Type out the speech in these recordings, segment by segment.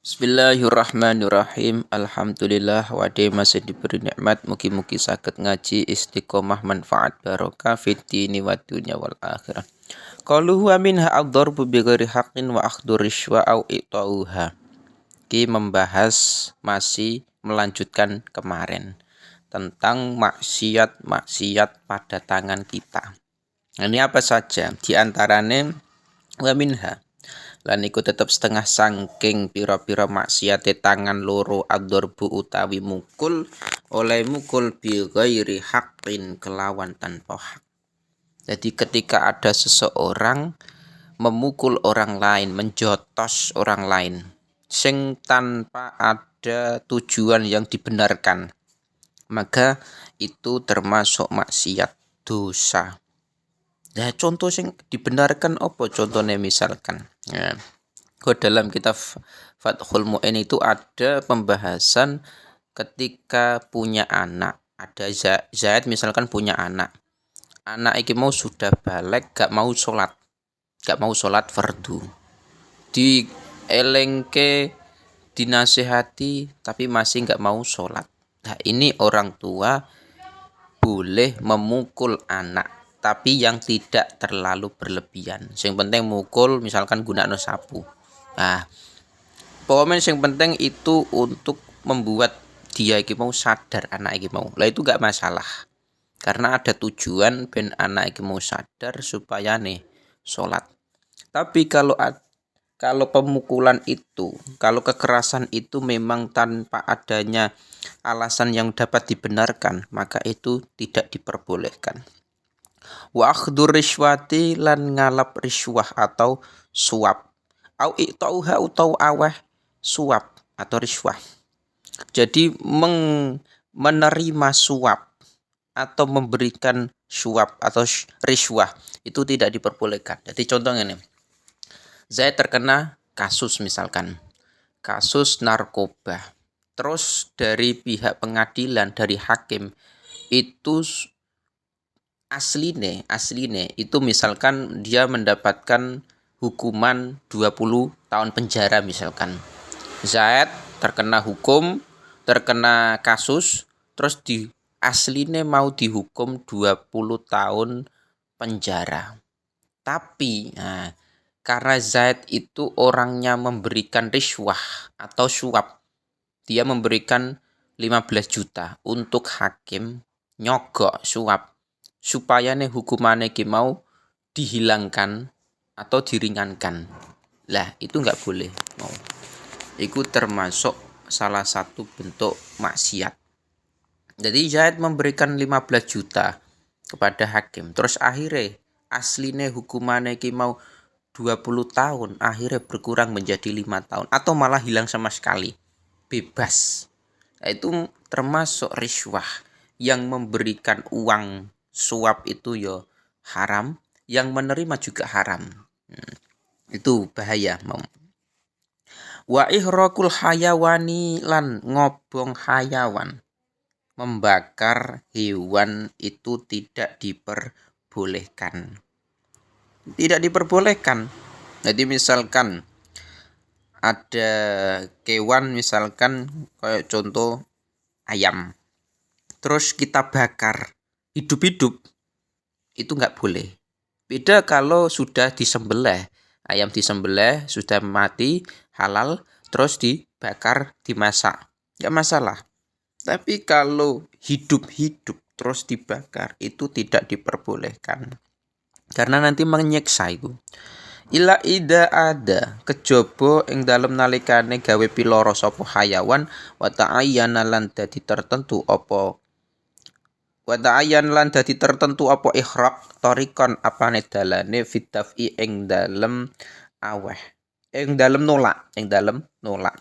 Bismillahirrahmanirrahim. Alhamdulillah wade masih diberi nikmat. Mugi-mugi saged ngaji istiqomah manfaat barokah fid dini wad dunya wal akhirah. Qaluhu wa minha ad-darbu bi ghairi haqqin wa akhdhu rishwa au i'tauha. Ki membahas masih melanjutkan kemarin tentang maksiat pada tangan kita. Ini apa saja? Di antaranya wa minha lan iku tetep setengah sangking pira-pira maksiate tangan loro ad-darbu utawi mukul oleh mukul bi ghairi haqqin kelawan tanpa hak. Jadi ketika ada seseorang memukul orang lain, menjotos orang lain sing tanpa ada tujuan yang dibenarkan, maka itu termasuk maksiat dosa. Nah, contoh sing dibenarkan apa contohnya misalkan. Nah, dalam kitab Fathul Mu'in itu ada pembahasan ketika punya anak. Ada Zaid misalkan punya anak. Anak iki mau sudah balik gak mau sholat fardu. Di elengke dinasihati tapi masih gak mau sholat. Nah, ini orang tua boleh memukul anak tapi yang tidak terlalu berlebihan. Yang penting mukul misalkan gunakno sapu. Nah, pokoknya yang penting itu untuk membuat dia iki mau sadar, anak iki mau. Lah itu gak masalah. Karena ada tujuan ben anak iki mau sadar supaya nih sholat. Tapi kalau pemukulan itu, kalau kekerasan itu memang tanpa adanya alasan yang dapat dibenarkan, maka itu tidak diperbolehkan. Wa akhdur rishwati lan ngalap riswah atau suap. Au i'tauha atau aweh suap atau riswah. Jadi menerima suap atau memberikan suap atau riswah itu tidak diperbolehkan. Jadi contohnya nih, Zaid terkena kasus misalkan, kasus narkoba. Terus dari pihak pengadilan, dari hakim itu asline itu misalkan dia mendapatkan hukuman 20 tahun penjara misalkan. Zaid terkena terkena kasus, terus di asline mau dihukum 20 tahun penjara. Tapi karena Zaid itu orangnya memberikan riswah atau suap, dia memberikan 15 juta untuk hakim nyogok suap supaya nih hukumannya ki mau dihilangkan atau diringankan. Lah itu nggak boleh. Itu termasuk salah satu bentuk maksiat. Jadi Zaid memberikan 15 juta kepada hakim. Terus akhirnya aslinya hukumannya ki mau 20 tahun, akhirnya berkurang menjadi 5 tahun atau malah hilang sama sekali. Bebas. Nah, itu termasuk riswah, yang memberikan uang suap itu ya haram, yang menerima juga haram. Itu bahaya. Wa ihraqul hayawani lan ngobong hayawan. Membakar hewan itu tidak diperbolehkan. Tidak diperbolehkan. Jadi misalkan ada kewan misalkan kayak contoh ayam. Terus kita bakar hidup-hidup, itu nggak boleh. Beda kalau sudah disembelih, ayam disembelih sudah mati halal, terus dibakar dimasak, nggak masalah. Tapi kalau hidup-hidup terus dibakar itu tidak diperbolehkan, karena nanti menyiksa itu. Ila ida ada kejaba ing dalem nalikane gawe piloro sapa hayawan wa ta'ayyana lan dadi tertentu apa Wada'ayan lan dadi tertentu apa ikhraq tarikon apane dalane fitafi ing dalem aweh. Ing dalem nolak.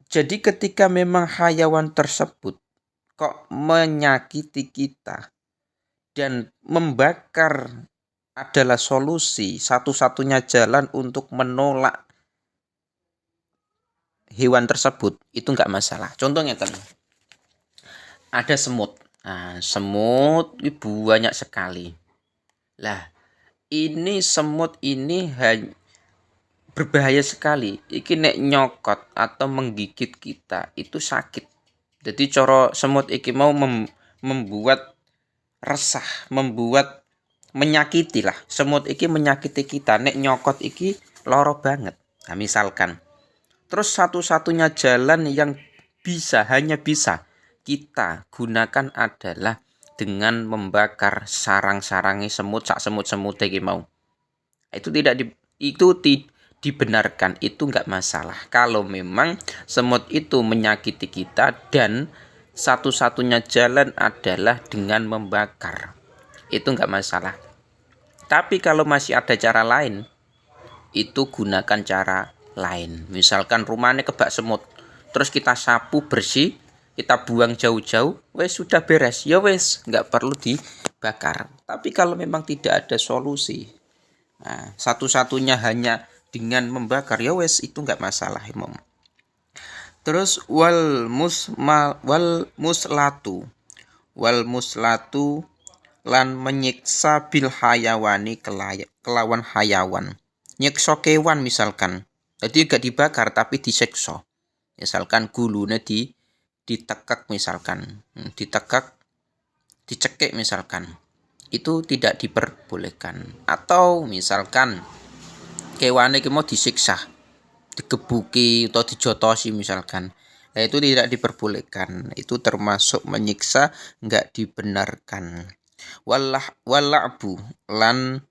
Jadi ketika memang hayawan tersebut kok menyakiti kita dan membakar adalah solusi, satu-satunya jalan untuk menolak hewan tersebut, itu enggak masalah. Contohnya kan ada semut. Nah, semut itu banyak sekali. Lah, ini semut ini berbahaya sekali. Iki nek nyokot atau menggigit kita itu sakit. Jadi coro semut iki mau membuat resah, membuat menyakiti lah. Semut iki menyakiti kita. Nek nyokot iki loro banget. Nah, misalkan. Terus satu-satunya jalan yang hanya bisa kita gunakan adalah dengan membakar sarang-sarangnya semut, sak semut-semut iki mau. Itu dibenarkan, itu enggak masalah. Kalau memang semut itu menyakiti kita dan satu-satunya jalan adalah dengan membakar, itu enggak masalah. Tapi kalau masih ada cara lain, itu gunakan cara lain. Misalkan rumahnya kebak semut, terus kita sapu bersih, kita buang jauh-jauh, wes sudah beres, ya wes nggak perlu dibakar. Tapi kalau memang tidak ada solusi, nah, satu-satunya hanya dengan membakar, ya wes itu nggak masalah, Imam. Terus wal muslatu lan menyiksa bil hayawani kelawan hayawan. Nyiksa kewan misalkan. Jadi gak dibakar tapi disiksa. Misalkan gulune ditekek misalkan, ditekek, dicekik misalkan. Itu tidak diperbolehkan. Atau misalkan kewane iki mau disiksa, digebuki atau dijotosi misalkan. Nah, itu tidak diperbolehkan. Itu termasuk menyiksa, enggak dibenarkan. Wala'bu lan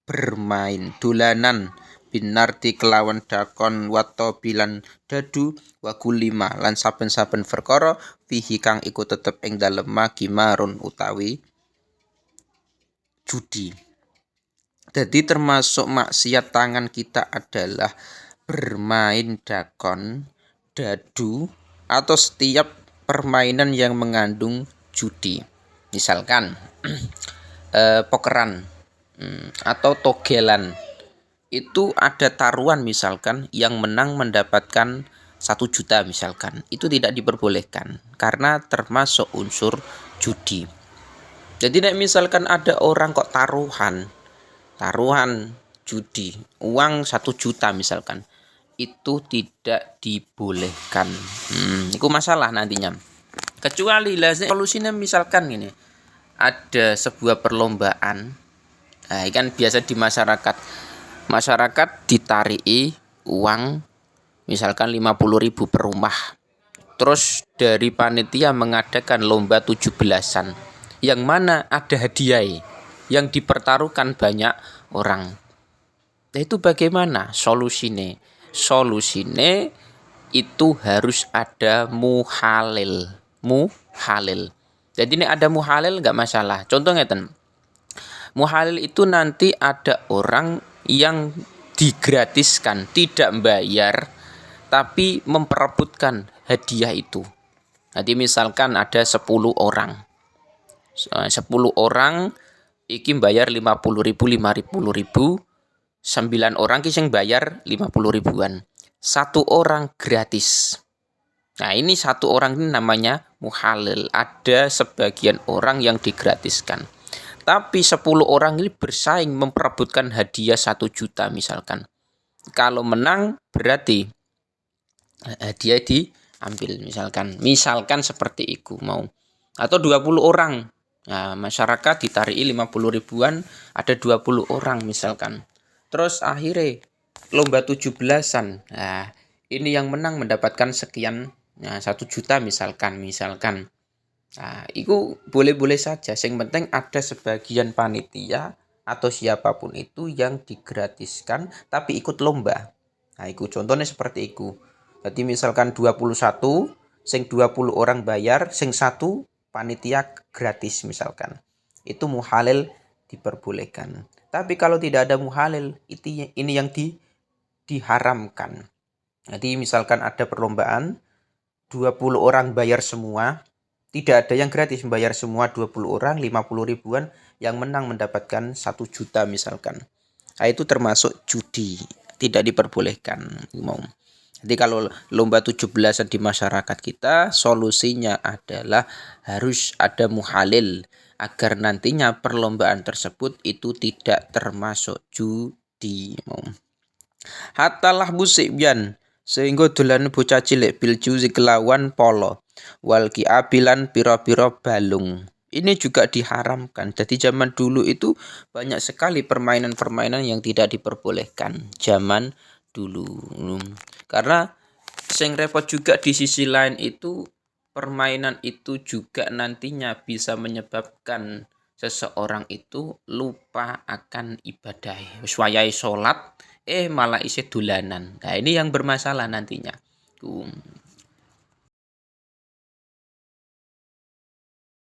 bermain dolanan binarti kelawan dakon wato bilan dadu wa kulima lan saben-saben perkara fihi kang iku tetep ing dalem magimarun utawi judi. Jadi termasuk maksiat tangan kita adalah bermain dakon, dadu, atau setiap permainan yang mengandung judi. Misalkan pokeran atau togelan. Itu ada taruhan misalkan yang menang mendapatkan 1 juta misalkan. Itu tidak diperbolehkan karena termasuk unsur judi. Jadi misalkan ada orang kok taruhan judi uang 1 juta misalkan, itu tidak dibolehkan. Itu masalah nantinya. Kecuali lah solusinya misalkan gini, ada sebuah perlombaan. Nah, kan biasa di masyarakat ditariki uang misalkan 50.000 per rumah. Terus dari panitia mengadakan lomba 17-an. Yang mana ada hadiah yang dipertaruhkan banyak orang. Nah, itu bagaimana solusinya? Solusinya itu harus ada muhalil. Jadi ini ada muhalil enggak masalah. Contohnya muhalil itu nanti ada orang yang digratiskan, tidak bayar, tapi memperebutkan hadiah itu. Nanti misalkan ada 10 orang. 10 orang iki bayar 50.000, 9 orang ki sing bayar 50 ribuan. 1 orang gratis. Nah, ini 1 orang ini namanya muhalil. Ada sebagian orang yang digratiskan. Tapi 10 orang ini bersaing memperebutkan hadiah 1 juta misalkan. Kalau menang berarti hadiah diambil misalkan seperti itu mau. Atau 20 orang. Nah, masyarakat ditariki 50 ribuan, ada 20 orang misalkan. Terus akhirnya lomba 17-an. Nah, ini yang menang mendapatkan sekian, 1 juta misalkan. Nah, itu boleh-boleh saja. Yang penting ada sebagian panitia atau siapapun itu yang digratiskan tapi ikut lomba. Nah, itu contohnya seperti itu. Jadi misalkan 21, sing 20 orang bayar, sing 1 panitia gratis misalkan. Itu muhalil diperbolehkan. Tapi kalau tidak ada muhalil, ini yang diharamkan. Jadi misalkan ada perlombaan, 20 orang bayar semua, tidak ada yang gratis, bayar semua 20 orang, 50 ribuan, yang menang mendapatkan 1 juta misalkan. Nah, itu termasuk judi, tidak diperbolehkan. Jadi kalau lomba 17-an di masyarakat kita, solusinya adalah harus ada muhalil agar nantinya perlombaan tersebut itu tidak termasuk judi. Hatta lahbu sibyan sehingga dolan bocah cilik bil juzi kelawan polo wal apilan piro-piro balung. Ini juga diharamkan. Jadi zaman dulu itu banyak sekali permainan-permainan yang tidak diperbolehkan zaman dulu. Karena sing repot juga di sisi lain itu permainan itu juga nantinya bisa menyebabkan seseorang itu lupa akan ibadah. Wis wayahe salat malah isih dolanan. Nah, ini yang bermasalah nantinya.